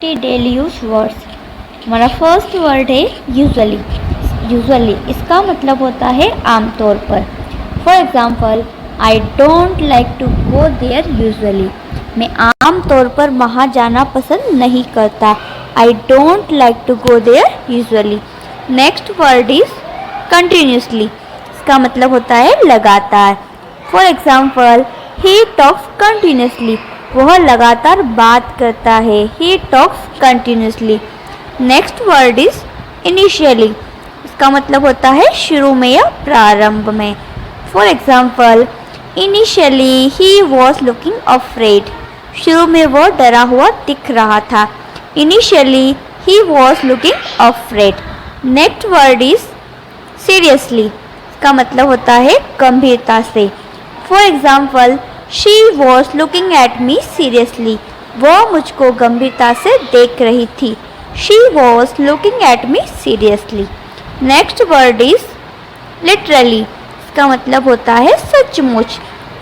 Daily use words. हमारा first word है usually. Usually इसका मतलब होता है आमतौर पर। For example, I don't like to go there usually. मैं आमतौर पर वहाँ जाना पसंद नहीं करता। I don't like to go there usually. Next word is continuously. इसका मतलब होता है लगातार। For example, he talks continuously. वह लगातार बात करता है। He talks continuously. Next word is initially. इसका मतलब होता है शुरू में या प्रारंभ में। For example, initially he was looking afraid. शुरू में वह डरा हुआ दिख रहा था। Initially he was looking afraid. Next word is seriously. इसका मतलब होता है गंभीरता से। For example, she was looking at me seriously. वह मुझको गंभीरता से देख रही थी। She was looking at me seriously. Next word is literally. इसका मतलब होता है सचमुच।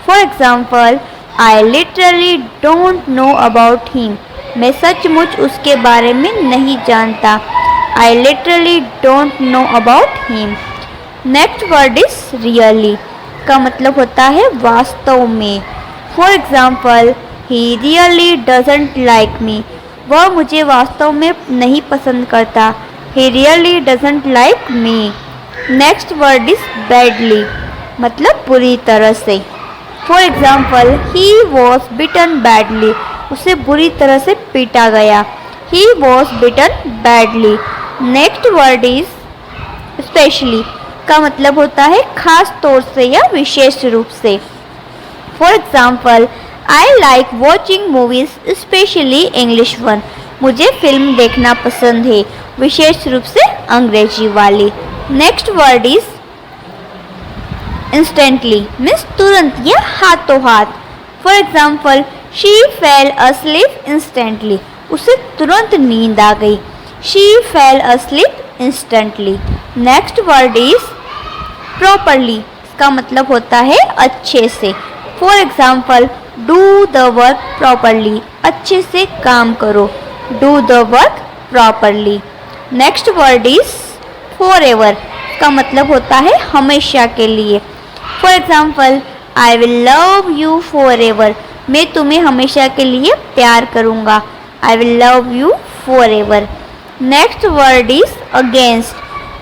For example, I literally don't know about him. मैं सचमुच उसके बारे में नहीं जानता। I literally don't know about him. Next word is really. का मतलब होता है वास्तव में। For example, he really doesn't like me. वह मुझे वास्तव में नहीं पसंद करता। He really doesn't like me. Next word is badly. मतलब बुरी तरह से। For example, he was beaten badly. उसे बुरी तरह से पीटा गया। He was beaten badly. Next word is specially. का मतलब होता है खास तौर से या विशेष रूप से। For example, I like watching movies specially English one. मुझे फिल्म देखना पसंद है, विशेष रूप से अंग्रेजी वाली। Next word is instantly. Means तुरंत या हाथों हाथ। For example, she fail asleep instantly. उसे तुरंत नींद आ गई। She fail asleep instantly. Next word is properly. इसका मतलब होता है अच्छे से। For example, do the work properly. अच्छे से काम करो। Do the work properly. Next word is forever. इसका मतलब होता है हमेशा के लिए। For example, I will love you forever. मैं तुम्हें हमेशा के लिए प्यार करूँगा। I will love you forever. Next word is against.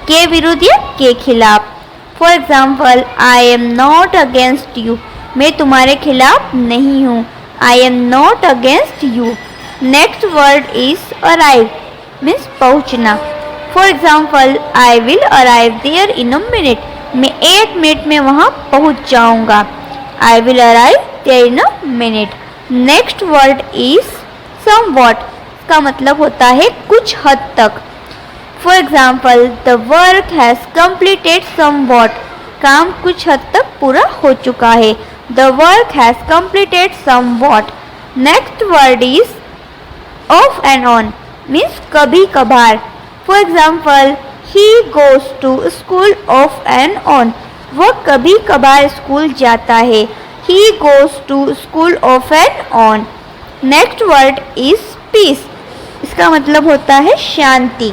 के विरुद्ध या के खिलाफ। For example, I am not against you. मैं तुम्हारे खिलाफ नहीं हूँ। I am not against you. Next word is arrive. Means पहुँचना। For example, I will arrive there in a minute. मैं 1 मिनट में वहाँ पहुँच जाऊँगा। I will arrive there in a minute. Next word is somewhat. इसका मतलब होता है कुछ हद तक। For example, the work has completed somewhat. काम कुछ हद तक पूरा हो चुका है। The work has completed somewhat. Next word is off and on. Means कभी कभार। For example, he goes to school off and on. वह कभी कभार स्कूल जाता है। He goes to school off and on. Next word is peace. इसका मतलब होता है शांति।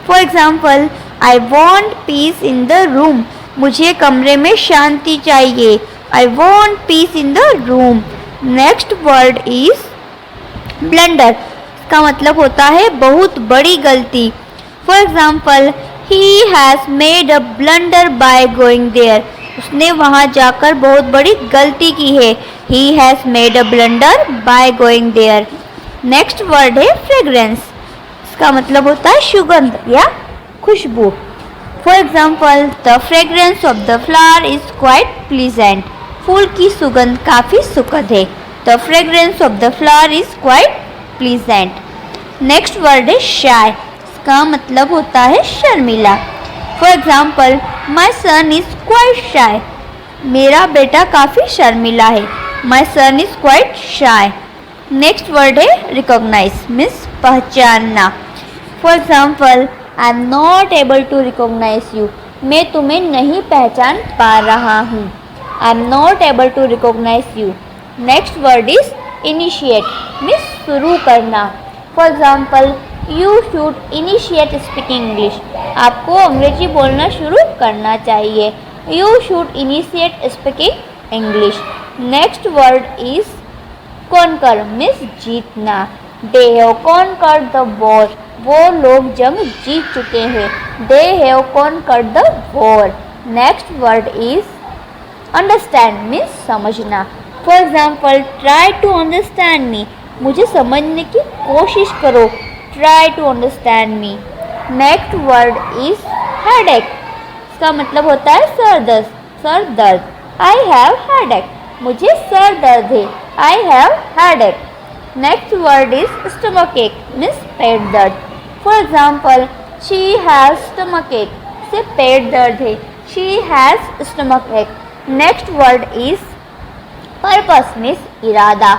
For example, I want peace in the room. मुझे कमरे में शांति चाहिए। I want peace in the room. Next word is blunder. इसका मतलब होता है बहुत बड़ी गलती। For example, he has made a blunder by going there. उसने वहाँ जाकर बहुत बड़ी गलती की है। He has made a blunder by going there. Next word है फ्रेग्रेंस। इसका मतलब होता है सुगंध या खुशबू। For example, the fragrance of the flower is quite pleasant. फूल की सुगंध काफ़ी सुखद है। The fragrance of the flower is quite pleasant. Next word है शाय। इसका मतलब होता है शर्मीला। For example, my son is quite shy. मेरा बेटा काफ़ी शर्मीला है। My son is quite shy. Next word है रिकॉग्नाइज। मीन्स पहचानना। For example, I am not able to recognise you. मैं तुम्हें नहीं पहचान पा रहा हूँ। I am not able to recognise you. Next word is initiate. Means शुरू करना। For example you should initiate speaking English, आपको अंग्रेजी बोलना शुरू करना चाहिए। You should initiate speaking English. Next word is conquer means जीतना। They have conquered the war, वो लोग जंग जीत चुके हैं। They have conquered the war. Next word is understand means समझना। For example try to understand me, मुझे समझने की कोशिश करो। Try to understand me. Next word is headache, इसका मतलब होता है सर दर्द। सर दर्द। आई हैव हेडेक, मुझे सर दर्द है। I have headache. Next word is stomach ache means पेट दर्द। For example she has stomach ache, से पेट दर्द है। She has stomach ache. Next word is purpose means इरादा।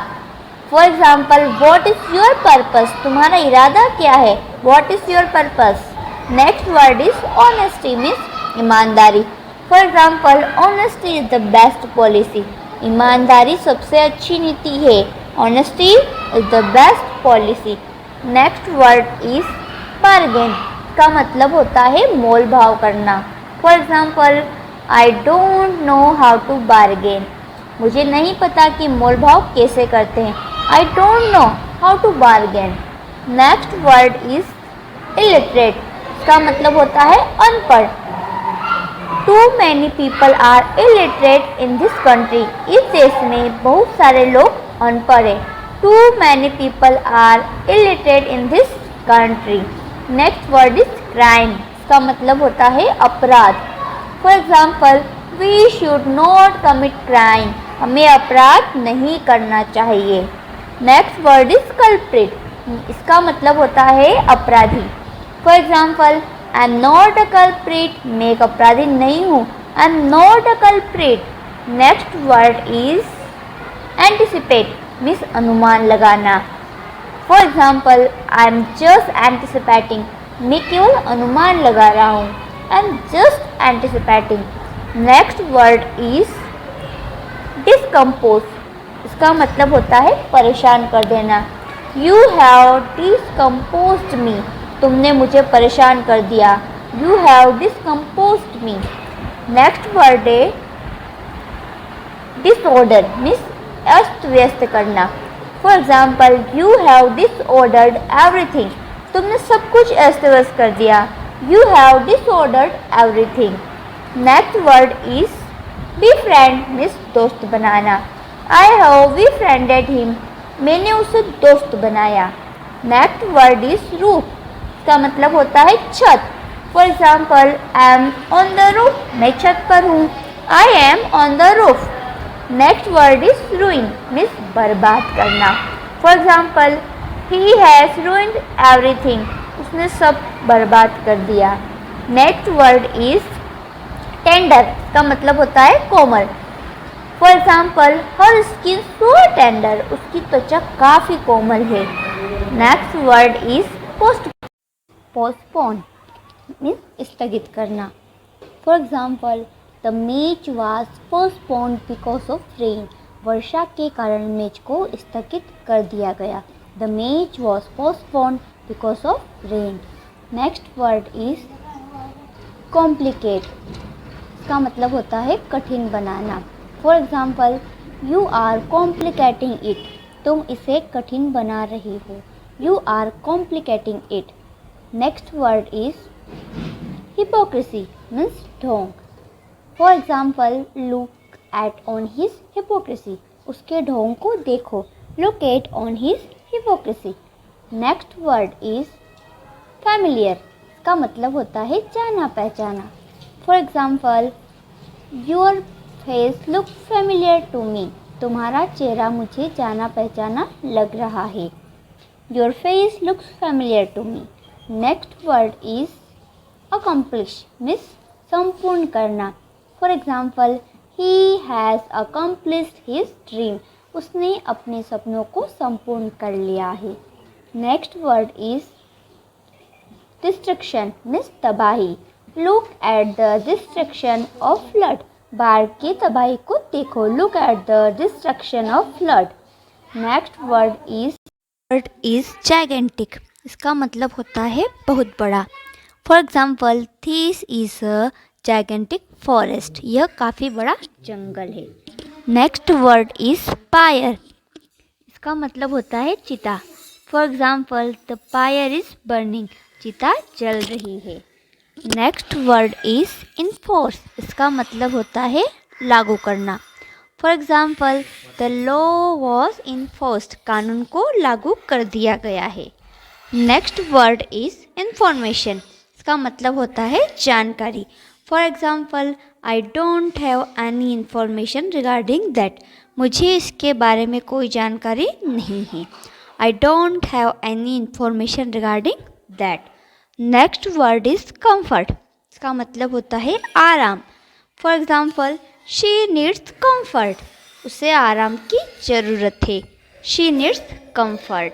For example what is your purpose, तुम्हारा इरादा क्या है। What is your purpose. Next word is honesty means ईमानदारी। For example honesty is the best policy, ईमानदारी सबसे अच्छी नीति है। Honesty is the best policy. Next word is bargain, का मतलब होता है मोल भाव करना। For example I don't know how to bargain, मुझे नहीं पता कि मोल भाव कैसे करते हैं। आई don't know how to bargain. Next word is illiterate, इसका मतलब होता है अनपढ़। Too many people are illiterate in this country, इस देश में बहुत सारे लोग अनपढ़ हैं। Too many people are illiterate in this country. Next word is crime, इसका मतलब होता है अपराध। For example we should not commit crime, हमें अपराध नहीं करना चाहिए। नेक्स्ट वर्ड इज कल्प्रिट, इसका मतलब होता है अपराधी। For example I am not a culprit, मैं एक अपराधी नहीं हूँ। I am not a culprit. Next word is anticipate means अनुमान लगाना। For example I am just anticipating, मैं केवल अनुमान लगा रहा हूँ। I am just anticipating. Next word is discompose, इसका मतलब होता है परेशान कर देना। यू हैव डिस्कम्पोज्ड मी, तुमने मुझे परेशान कर दिया। You have discomposed me. Next word है डिसऑर्डर मीन्स अस्त व्यस्त करना। For example you have disordered everything, तुमने सब कुछ अस्त व्यस्त कर दिया। You have disordered everything. Next word is befriend means दोस्त बनाना। आई हैव befriended him, मैंने उसे दोस्त बनाया। नेक्स्ट वर्ड इज रूफ, इसका मतलब होता है छत। For example I M on the roof, मैं छत पर हूँ। I M on the roof. Next word is ruin means बर्बाद करना। For example he has ruined everything, उसने सब बर्बाद कर दिया। नेक्स्ट वर्ड इज टेंडर, का मतलब होता है कोमल। For example her skin so tender, उसकी त्वचा काफ़ी कोमल है। Next word is postpone means स्थगित करना। For example the match was postponed because of rain, वर्षा के कारण मैच को स्थगित कर दिया गया। The match was postponed because of rain. Next word is complicate, इसका मतलब होता है कठिन बनाना। For example you are complicating it, तुम इसे कठिन बना रही हो। You are complicating it. Next word is hypocrisy means ढोंग। For example look at on his hypocrisy, उसके ढोंग को देखो। Look at on his hypocrisy. Next word is familiar, इसका मतलब होता है जाना पहचाना। For example your face look familiar to me, तुम्हारा चेहरा मुझे जाना पहचाना लग रहा है। Your face looks familiar to me. Next word is accomplish means संपूर्ण करना। For example he has accomplished his dream, उसने अपने सपनों को संपूर्ण कर लिया है। Next word is destruction means तबाही। Look at the destruction of flood, बाढ़ की तबाही को देखो। Look at the destruction of flood. Next word is word is gigantic. इसका मतलब होता है बहुत बड़ा। For example, this is a gigantic forest. यह काफ़ी बड़ा जंगल है। Next word is fire. इसका मतलब होता है चिता। For example, the fire is burning. चिता जल रही है। Next word is enforce. इसका मतलब होता है लागू करना। For example, the law was enforced. कानून को लागू कर दिया गया है। Next word is information. इसका मतलब होता है जानकारी। For example, I don't have any information regarding that. मुझे इसके बारे में कोई जानकारी नहीं है। I don't have any information regarding that. Next word is comfort. इसका मतलब होता है आराम। For example, she needs comfort. उसे आराम की ज़रूरत है। She needs comfort.